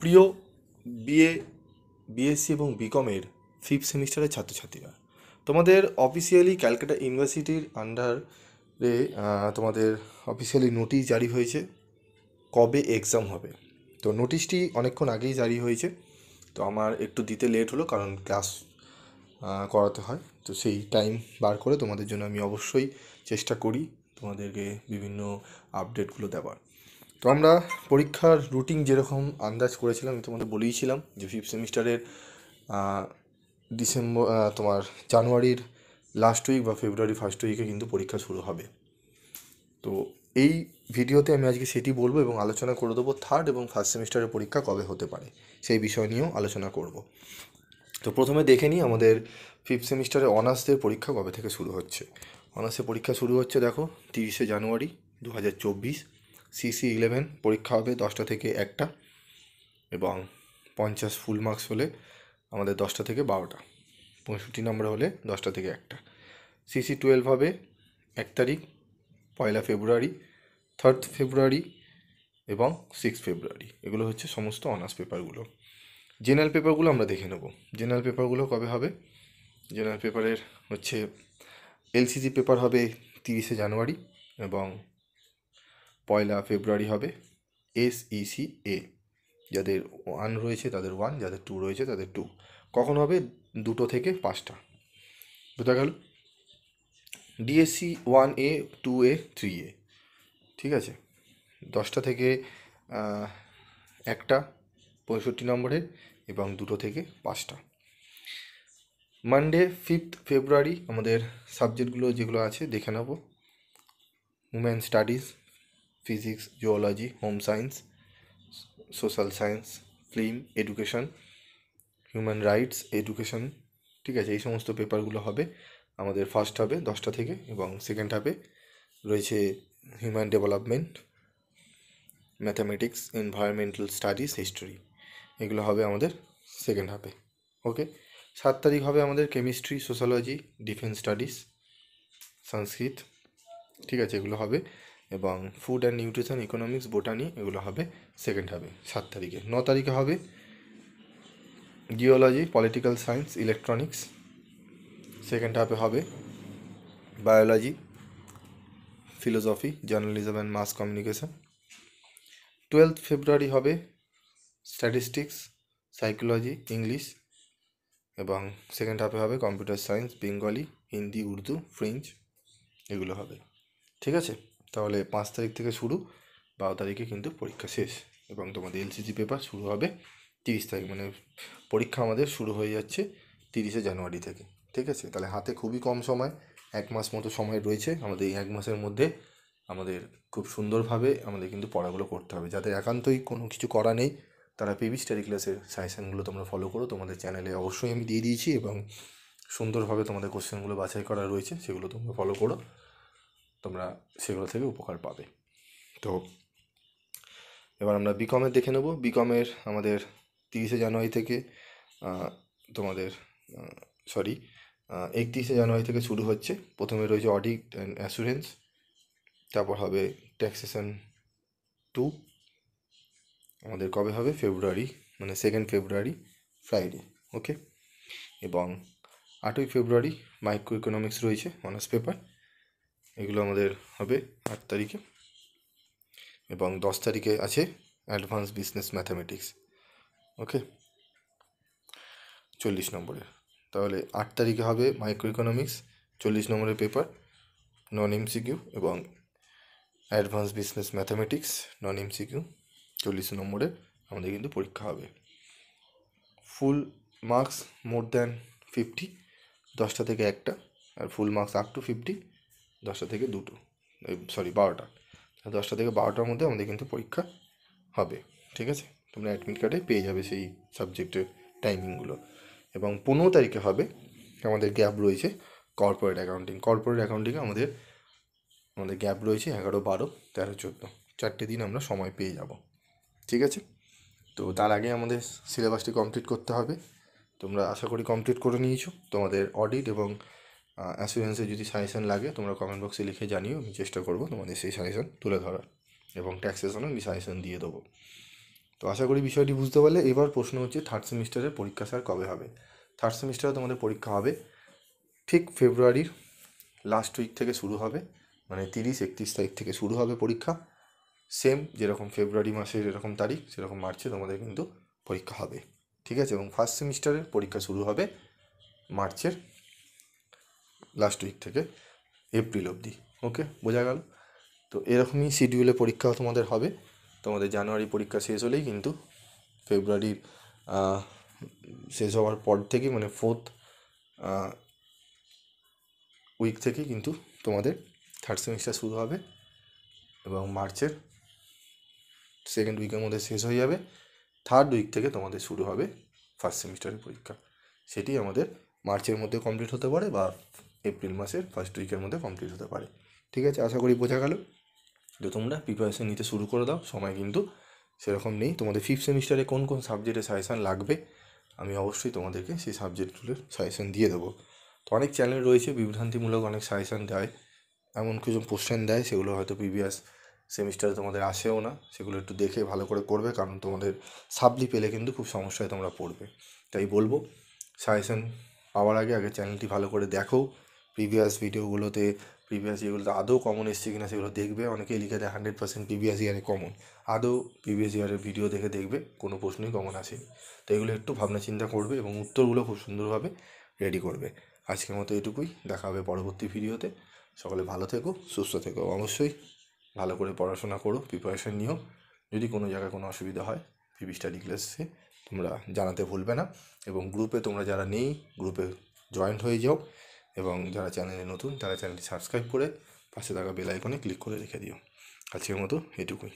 প্রিয় BA, BSc এবং বিকমের fifth সেমিস্টারের ছাত্রছাত্রীরা, তোমাদের অফিসিয়ালি ক্যালকাটা ইউনিভার্সিটির আন্ডারে তোমাদের অফিসিয়ালি নোটিশ জারি হয়েছে কবে এক্সাম হবে। তো নোটিশটি অনেকক্ষণ আগেই জারি হয়েছে, তো আমার একটু দিতে লেট হলো কারণ ক্লাস করাতে হয়, তো সেই টাইম বার করে তোমাদের জন্য আমি অবশ্যই চেষ্টা করি তোমাদেরকে বিভিন্ন আপডেটগুলো দেওয়ার। তো আমরা পরীক্ষার রুটিন যেরকম আন্দাজ করেছিলাম, আমি তোমাদের বলেইছিলাম যে ফিফথ সেমিস্টারের ডিসেম্বর তোমার জানুয়ারির লাস্ট উইক বা ফেব্রুয়ারি ফার্স্ট উইকে কিন্তু পরীক্ষা শুরু হবে। তো এই ভিডিওতে আমি আজকে সেটি বলবো এবং আলোচনা করে দেবো থার্ড এবং ফার্স্ট সেমিস্টারের পরীক্ষা কবে হতে পারে সেই বিষয় নিয়েও আলোচনা করব। তো প্রথমে দেখে নিই আমাদের ফিফথ সেমিস্টারে অনার্সদের পরীক্ষা কবে থেকে শুরু হচ্ছে। অনার্সের পরীক্ষা শুরু হচ্ছে দেখো 30শে জানুয়ারি 2024। সিসি 11 পরীক্ষা হবে 10টা থেকে 1টা, এবং 50 ফুল মার্কস হলে আমাদের 10টা থেকে 12টা, 65 নম্বর হলে 10টা থেকে 1টা। সিসি 12 হবে 1 তারিখ, 1 ফেব্রুয়ারি, 3 ফেব্রুয়ারি এবং 6 ফেব্রুয়ারি। এগুলো হচ্ছে সমস্ত অনার্স পেপারগুলো। জেনারেল পেপারগুলো আমরা দেখে নেব। জেনারেল পেপারগুলো কবে হবে। জেনারেল পেপারের হচ্ছে এলসিসি পেপার হবে 30শে জানুয়ারি এবং 1 ফেব্রুয়ারি হবে এসইসি এ। যাদের 1 রয়েছে তাদের 1, যাদের 2 রয়েছে তাদের 2। কখন হবে? 2টো থেকে 5টা। বোঝা গেল? DSC 1A, 2A, 3A। ঠিক আছে, 10টা থেকে 1টা 65 নম্বরের এবং 2টো থেকে 5টা। মানডে 5 ফেব্রুয়ারি আমাদের সাবজেক্টগুলো যেগুলো আছে দেখে নেব। Women studies, physics, geology, home science, social science, film, education, human rights, education. ঠিক আছে, এই সমস্ত পেপারগুলো হবে আমাদের ফার্স্ট হাফে 10টা থেকে, এবং সেকেন্ড হাফে রয়েছে human development, mathematics, environmental studies, history. এগুলো হবে আমাদের সেকেন্ড হাফে। ওকে, 7 তারিখ হবে আমাদের কেমিস্ট্রি, সোশ্যোলজি, ডিফেন্স স্টাডিজ, সংস্কৃত। ঠিক আছে, এগুলো হবে, এবং food and nutrition, economics, botany, এগুলো হবে সেকেন্ড হাফে 7 তারিখে। 9 তারিখে হবে geology, political science, electronics. Second হাফে হবে biology, philosophy, journalism and mass communication. 12 ফেব্রুয়ারি হবে স্ট্যাটিস্টিক্স, সাইকোলজি, ইংলিশ, এবং সেকেন্ড হাফে হবে computer science, Bengali, Hindi, Urdu, French, এগুলো হবে। ঠিক আছে, তাহলে 5 তারিখ থেকে শুরু, 12 তারিখে কিন্তু পরীক্ষা শেষ, এবং তোমাদের এলসিসি পেপার শুরু হবে 30 তারিখ। মানে পরীক্ষা আমাদের শুরু হয়ে যাচ্ছে 30শে জানুয়ারি থেকে। ঠিক আছে, তাহলে হাতে খুবই কম সময়, 1 মাস মতো সময় রয়েছে। আমাদের এই 1 মাসের মধ্যে আমাদের খুব সুন্দরভাবে আমাদের কিন্তু পড়াগুলো করতে হবে। যাদের একান্তই কোনো কিছু করা নেই তারা পিবি স্টাডি ক্লাসের সাজেশানগুলো তোমরা ফলো করো, তোমাদের চ্যানেলে অবশ্যই আমি দিয়ে দিয়েছি, এবং সুন্দরভাবে তোমাদের কোশ্চেনগুলো বাছাই করা রয়েছে, সেগুলো তোমরা ফলো করো, তোমরা সেগুলো থেকে উপকার পাবে। তো এবার আমরা বিকমের দেখে নেব। বিকমের আমাদের 30শে জানুয়ারি থেকে তোমাদের 31শে জানুয়ারি থেকে শুরু হচ্ছে। প্রথমে রয়েছে অডিট অ্যান্ড অ্যাসুরেন্স, তারপর হবে ট্যাক্সেশন 2। আমাদের কবে হবে? ফেব্রুয়ারি, মানে 2 ফেব্রুয়ারি, ফ্রাইডে। ওকে, এবং 8ই ফেব্রুয়ারি মাইক্রো ইকোনমিক্স রয়েছে অনার্স পেপার, এগুলো আমাদের হবে 8 তারিখে, এবং 10 তারিখে আছে অ্যাডভান্স বিজনেস ম্যাথামেটিক্স। ওকে, 40 নম্বরের। তাহলে 8 তারিখে হবে মাইক্রো ইকোনমিক্স, 40 নম্বরের পেপার, নন এমসিকিউ, এবং অ্যাডভান্স বিজনেস ম্যাথামেটিক্স, নন এমসিকিউ, 40 নম্বরের আমাদের কিন্তু পরীক্ষা হবে। ফুল মার্কস মোর দ্যান 50, 10টা থেকে 1টা, আর ফুল মার্কস আপ টু 50, 10টা থেকে 2টো, 12টা। 10টা থেকে 12টার মধ্যে আমাদের কিন্তু পরীক্ষা হবে। ঠিক আছে, তোমরা অ্যাডমিট কার্ডে পেয়ে যাবে সেই সাবজেক্টের টাইমিংগুলো। এবং 15 তারিখে হবে আমাদের গ্যাপ রয়েছে কর্পোরেট অ্যাকাউন্টিং। কর্পোরেট অ্যাকাউন্টিংয়ে আমাদের গ্যাপ রয়েছে 11, 12, 13, 14, 4টে দিন আমরা সময় পেয়ে যাব। ঠিক আছে, তো তার আগে আমাদের সিলেবাসটি কমপ্লিট করতে হবে। তোমরা আশা করি কমপ্লিট করে নিয়েছো। তোমাদের অডিট এবং অ্যাসুরেন্সে যদি সাজেশন লাগে তোমরা কমেন্ট বক্সে লিখে জানিও, আমি চেষ্টা করবো তোমাদের সেই সাজেশন তুলে ধরার, এবং ট্যাক্সেশনও আমি সাজেশন দিয়ে দেবো। তো তো আশা করি বিষয়টি বুঝতে পারলে। এবার প্রশ্ন হচ্ছে থার্ড সেমিস্টারের পরীক্ষা স্যার কবে হবে? থার্ড সেমিস্টারে তোমাদের পরীক্ষা হবে ঠিক ফেব্রুয়ারির লাস্ট উইক থেকে শুরু হবে, মানে 30-31 তারিখ থেকে শুরু হবে পরীক্ষা। সেম যেরকম ফেব্রুয়ারি মাসের এরকম তারিখ সেরকম মার্চে তোমাদের কিন্তু পরীক্ষা হবে, ঠিক আছে? এবং ফার্স্ট সেমিস্টারের পরীক্ষা শুরু হবে মার্চের লাস্ট উইক থেকে এপ্রিল অবধি। ওকে, বোঝা গেল? তো এরকমই শিডিউলে পরীক্ষা তোমাদের হবে। তোমাদের জানুয়ারি পরীক্ষা শেষ হলেই কিন্তু ফেব্রুয়ারির শেষ হওয়ার পর থেকে, মানে 4th উইক থেকে কিন্তু তোমাদের থার্ড সেমিস্টার শুরু হবে এবং মার্চের সেকেন্ড উইকের মধ্যে শেষ হয়ে যাবে। থার্ড উইক থেকে তোমাদের শুরু হবে ফার্স্ট সেমিস্টারের পরীক্ষা। সেটি আমাদের মার্চের মধ্যে কমপ্লিট হতে পারে বা এপ্রিল মাসের ফার্স্ট উইকের মধ্যে কমপ্লিট হতে পারে, ঠিক আছে? আশা করি বোঝা গেল। তো তোমরা প্রিপারেশন নিতে শুরু করে দাও, সময় কিন্তু সেরকম নেই। তোমাদের ফিফথ সেমিস্টারে কোন কোন সাবজেক্টের সাজেশান লাগবে আমি অবশ্যই তোমাদেরকে সেই সাবজেক্টগুলোর সাজেশান দিয়ে দেবো। তো অনেক চ্যানেল রয়েছে বিভ্রান্তিমূলক অনেক সাজেশান দেয়, এমন কিছু কোশ্চেন দেয় সেগুলো হয়তো প্রিভিয়াস সেমিস্টারে তোমাদের আসেও না। সেগুলো একটু দেখে ভালো করে করবে, কারণ তোমাদের সাপ্লি পেলে কিন্তু খুব সমস্যায় তোমরা পড়বে। তাই বলবো সাজেশান পাওয়ার আগে চ্যানেলটি ভালো করে দেখো, প্রিভিয়াস ভিডিওগুলোতে প্রিভিয়াস ইয়েগুলোতে আদৌ কমন এসছে কিনা সেগুলো দেখবে। অনেকেই লিখে দেয় 100% প্রিভিয়াস ইয়ারে কমন, আদৌ প্রিভিয়াস ইয়ারের ভিডিও দেখে দেখবে কোনো প্রশ্নই কমন আসেনি। তো এগুলো একটু ভাবনা চিন্তা করবে এবং উত্তরগুলো খুব সুন্দরভাবে রেডি করবে। আজকের মতো এটুকুই, দেখা হবে পরবর্তী ভিডিওতে। সকলে ভালো থেকো, সুস্থ থেকো। অবশ্যই ভালো করে পড়াশোনা করো, প্রিপারেশান নিও। যদি কোনো জায়গায় কোনো অসুবিধা হয় পিবি স্টাডি ক্লাসে তোমরা জানাতে ভুলবে না। এবং গ্রুপে তোমরা যারা নেই গ্রুপে জয়েন্ট হয়ে যাও, এবং যারা চ্যানেলে নতুন তারা চ্যানেলটি সাবস্ক্রাইব করে পাশে থাকা বেল আইকনে ক্লিক করে রেখে দিও। আজকের মতো এটুকুই।